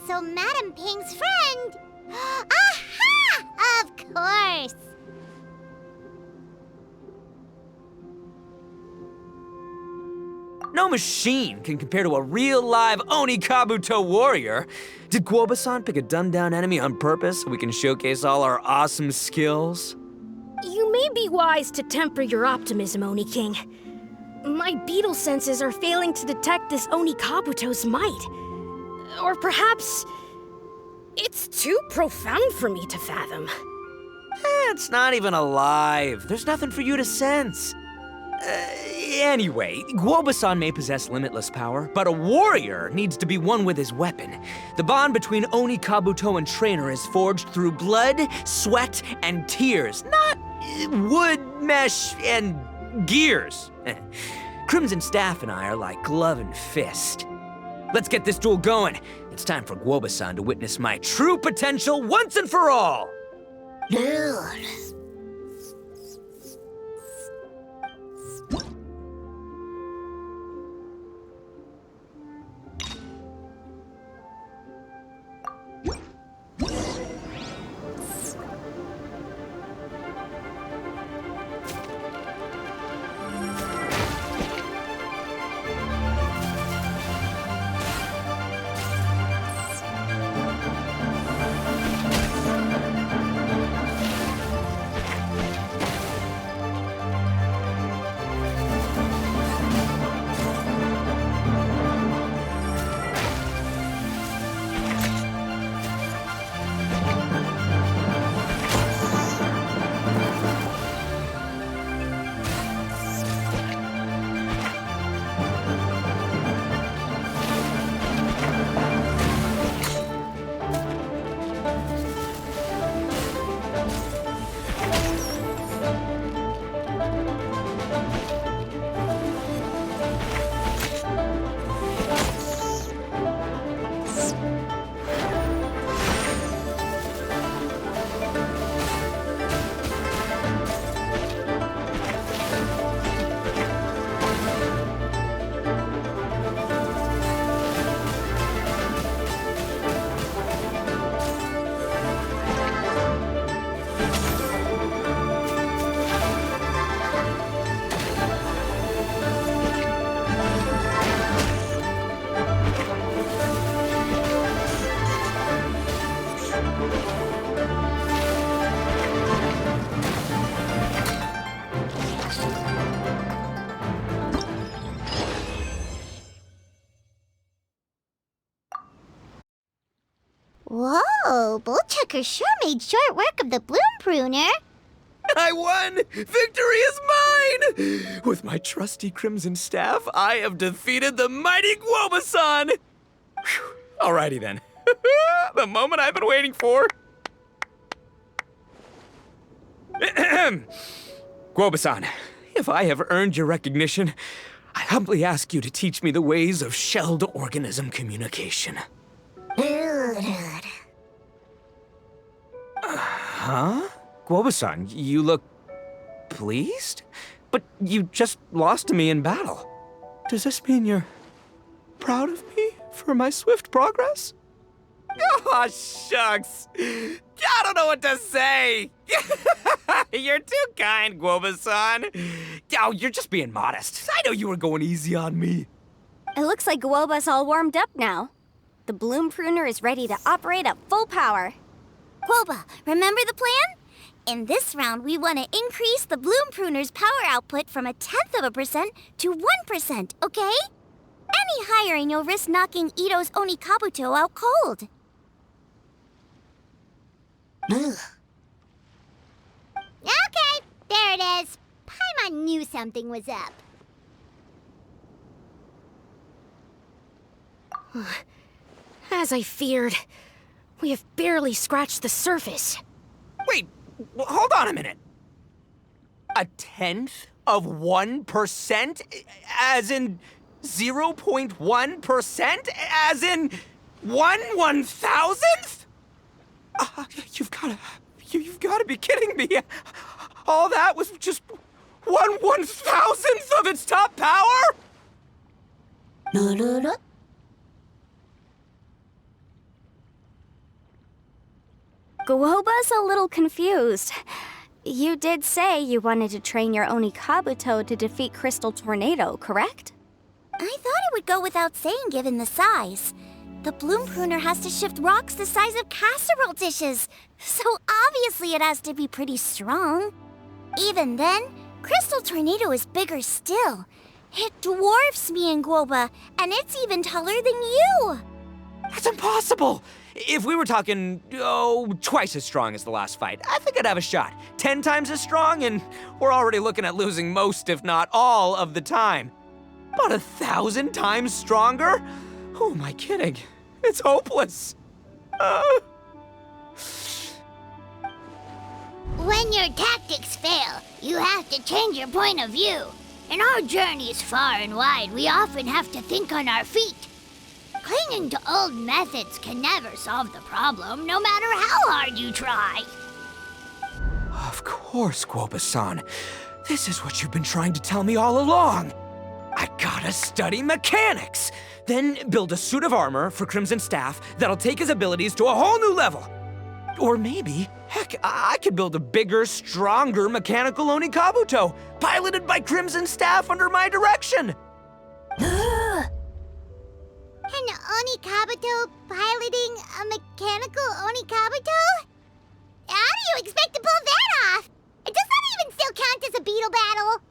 so Madame Ping's friend... Aha! Of course! No machine can compare to a real live Oni Kabuto warrior. Did Guoba-san pick a dumbed-down enemy on purpose so we can showcase all our awesome skills? You may be wise to temper your optimism, Oni King. My beetle senses are failing to detect this Oni Kabuto's might. Or perhaps... it's too profound for me to fathom. It's not even alive. There's nothing for you to sense. Anyway, Guoba-san may possess limitless power, but a warrior needs to be one with his weapon. The bond between Oni Kabuto and trainer is forged through blood, sweat, and tears, not wood, mesh, and gears. Crimson Staff and I are like glove and fist. Let's get this duel going. It's time for Guoba-san to witness my true potential once and for all. Whoa, Bullchucker sure made short work of the Bloom Pruner. I won! Victory is mine! With my trusty Crimson Staff, I have defeated the mighty Guoba-san! Whew. Alrighty then. The moment I've been waiting for. Guoba-san, if I have earned your recognition, I humbly ask you to teach me the ways of shelled organism communication. Huh? Guoba-san, you look pleased? But you just lost to me in battle. Does this mean you're proud of me for my swift progress? Oh, shucks. I don't know what to say. You're too kind, Guoba-san. Oh, you're just being modest. I know you were going easy on me. It looks like Guoba's all warmed up now. The Bloom Pruner is ready to operate at full power. Guoba, remember the plan? In this round, we want to increase the Bloom Pruner's power output from 0.1% to 1%, okay? Any higher and you'll risk knocking Ito's Oni Kabuto out cold. Okay, there it is. Paimon knew something was up. As I feared, we have barely scratched the surface. Wait, hold on a minute. 0.1%? As in 0.1%? As in 1/1000th? You've gotta be kidding me. All that was just 1/1000th of its top power? Guoba's a little confused. You did say you wanted to train your Onikabuto to defeat Crystal Tornado, correct? I thought it would go without saying given the size. The bloom pruner has to shift rocks the size of casserole dishes, so obviously it has to be pretty strong. Even then, Crystal Tornado is bigger still. It dwarfs me and Guoba, and it's even taller than you. That's impossible! If we were talking, twice as strong as the last fight, I think I'd have a shot. 10 times as strong, and we're already looking at losing most, if not all, of the time. But 1,000 times stronger? Who am I kidding? It's hopeless. When your tactics fail, you have to change your point of view. In our journeys far and wide, we often have to think on our feet. Clinging to old methods can never solve the problem, no matter how hard you try. Of course, Guoba-san. This is what you've been trying to tell me all along. I gotta study mechanics, then build a suit of armor for Crimson Staff that'll take his abilities to a whole new level. Or maybe, heck, I could build a bigger, stronger mechanical Onikabuto, piloted by Crimson Staff under my direction. An Onikabuto piloting a mechanical Onikabuto? How do you expect to pull that off? Does that even still count as a beetle battle?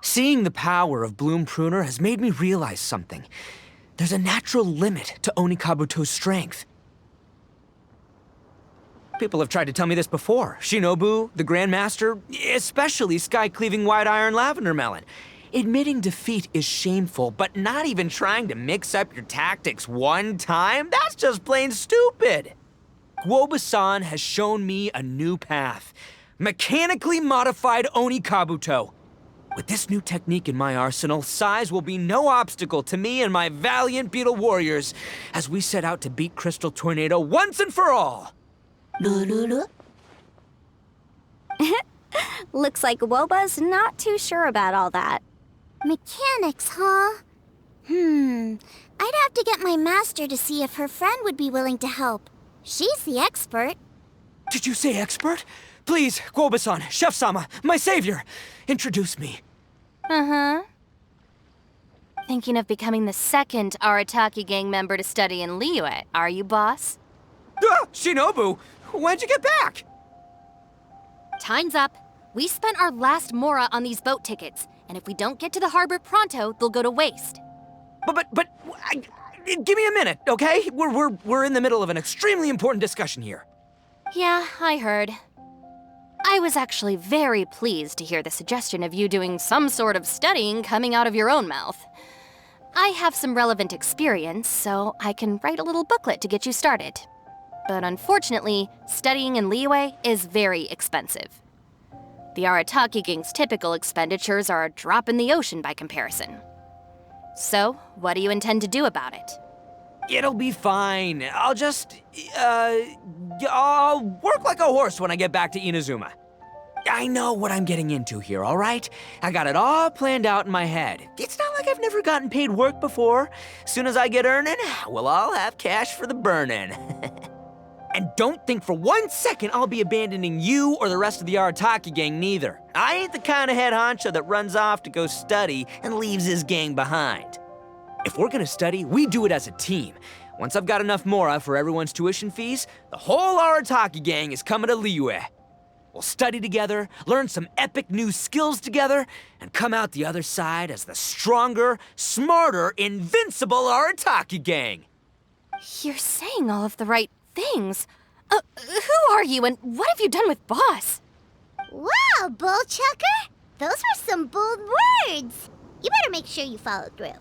Seeing the power of Bloom Pruner has made me realize something. There's a natural limit to Onikabuto's strength. People have tried to tell me this before. Shinobu, the Grandmaster, especially Sky-Cleaving White Iron Lavender Melon. Admitting defeat is shameful, but not even trying to mix up your tactics one time? That's just plain stupid! Guoba-san has shown me a new path. Mechanically modified Onikabuto. With this new technique in my arsenal, size will be no obstacle to me and my valiant Beetle warriors as we set out to beat Crystal Tornado once and for all! Looks like Guoba's not too sure about all that. Mechanics, huh? I'd have to get my master to see if her friend would be willing to help. She's the expert. Did you say expert? Please, Guoba-san, Chef-sama, my savior, introduce me. Uh-huh. Thinking of becoming the second Arataki gang member to study in Liyue, are you, boss? Shinobu, when'd you get back? Time's up. We spent our last mora on these boat tickets, and if we don't get to the harbor pronto, they'll go to waste. Give me a minute, okay? We're in the middle of an extremely important discussion here. Yeah, I heard. I was actually very pleased to hear the suggestion of you doing some sort of studying coming out of your own mouth. I have some relevant experience, so I can write a little booklet to get you started. But unfortunately, studying in Liyue is very expensive. The Arataki gang's typical expenditures are a drop in the ocean by comparison. So, what do you intend to do about it? It'll be fine. I'll work like a horse when I get back to Inazuma. I know what I'm getting into here, all right? I got it all planned out in my head. It's not like I've never gotten paid work before. Soon as I get earning, we'll all have cash for the burning. And don't think for 1 second I'll be abandoning you or the rest of the Arataki gang neither. I ain't the kind of head honcho that runs off to go study and leaves his gang behind. If we're gonna study, we do it as a team. Once I've got enough mora for everyone's tuition fees, the whole Arataki gang is coming to Liyue. We'll study together, learn some epic new skills together, and come out the other side as the stronger, smarter, invincible Arataki gang. You're saying all of the right things. Who are you and what have you done with Boss? Wow, Bullchucker! Those were some bold words. You better make sure you follow through.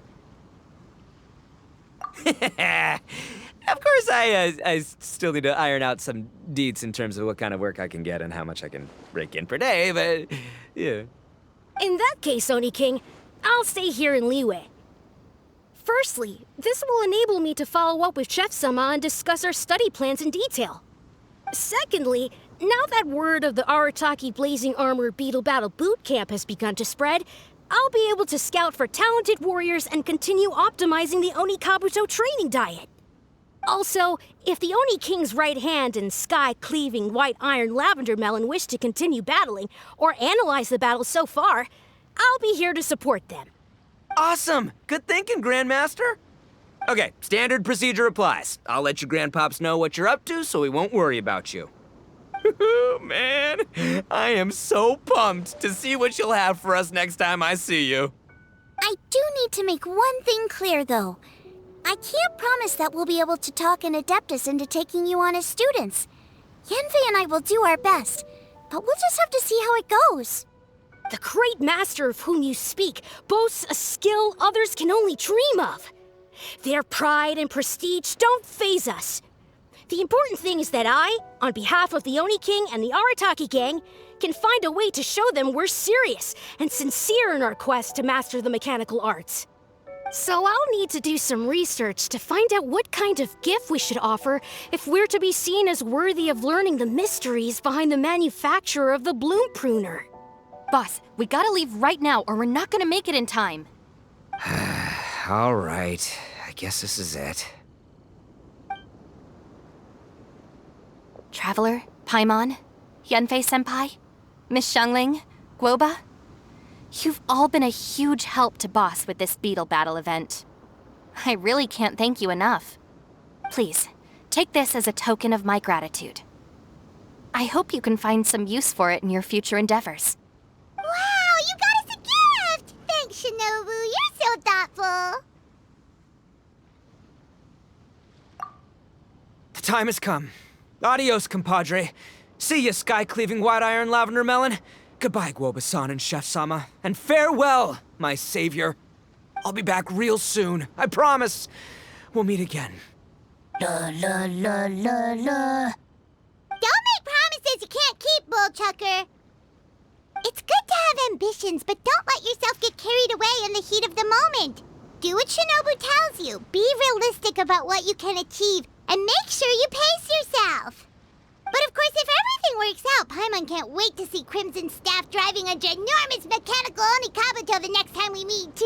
Of course, I still need to iron out some deets in terms of what kind of work I can get and how much I can rake in per day, but yeah. In that case, Oni King, I'll stay here in Liyue. Firstly, this will enable me to follow up with Chef-sama and discuss our study plans in detail. Secondly, Now that word of the Arataki Blazing Armor Beetle Battle Boot Camp has begun to spread, I'll be able to scout for talented warriors and continue optimizing the Oni Kabuto training diet. Also, if the Oni King's right hand and sky-cleaving white iron lavender melon wish to continue battling or analyze the battle so far, I'll be here to support them. Awesome! Good thinking, Grandmaster. Okay, standard procedure applies. I'll let you Grandpops know what you're up to so we won't worry about you. Man, I am so pumped to see what you'll have for us next time I see you. I do need to make one thing clear, though. I can't promise that we'll be able to talk an Adeptus into taking you on as students. Yanfei and I will do our best, but we'll just have to see how it goes. The great master of whom you speak boasts a skill others can only dream of. Their pride and prestige don't faze us. The important thing is that I, on behalf of the Oni King and the Arataki gang, can find a way to show them we're serious and sincere in our quest to master the mechanical arts. So I'll need to do some research to find out what kind of gift we should offer if we're to be seen as worthy of learning the mysteries behind the manufacture of the Bloom Pruner. Boss, we gotta leave right now or we're not gonna make it in time. All right, I guess this is it. Traveler, Paimon, Yanfei-senpai, Miss Xiangling, Guoba. You've all been a huge help to Boss with this Beetle Battle event. I really can't thank you enough. Please, take this as a token of my gratitude. I hope you can find some use for it in your future endeavors. Wow, you got us a gift! Thanks, Shinobu. You're so thoughtful. The time has come. Adios, compadre. See ya, sky-cleaving white iron lavender melon. Goodbye, Guoba-san and Chef-sama. And farewell, my savior. I'll be back real soon, I promise. We'll meet again. La la la la la. Don't make promises you can't keep, Bullchucker. It's good to have ambitions, but don't let yourself get carried away in the heat of the moment. Do what Shinobu tells you. Be realistic about what you can achieve, and make sure you pace yourself. But of course, if everything works out, Paimon can't wait to see Crimson Staff driving a ginormous mechanical Oni Kabuto the next time we meet.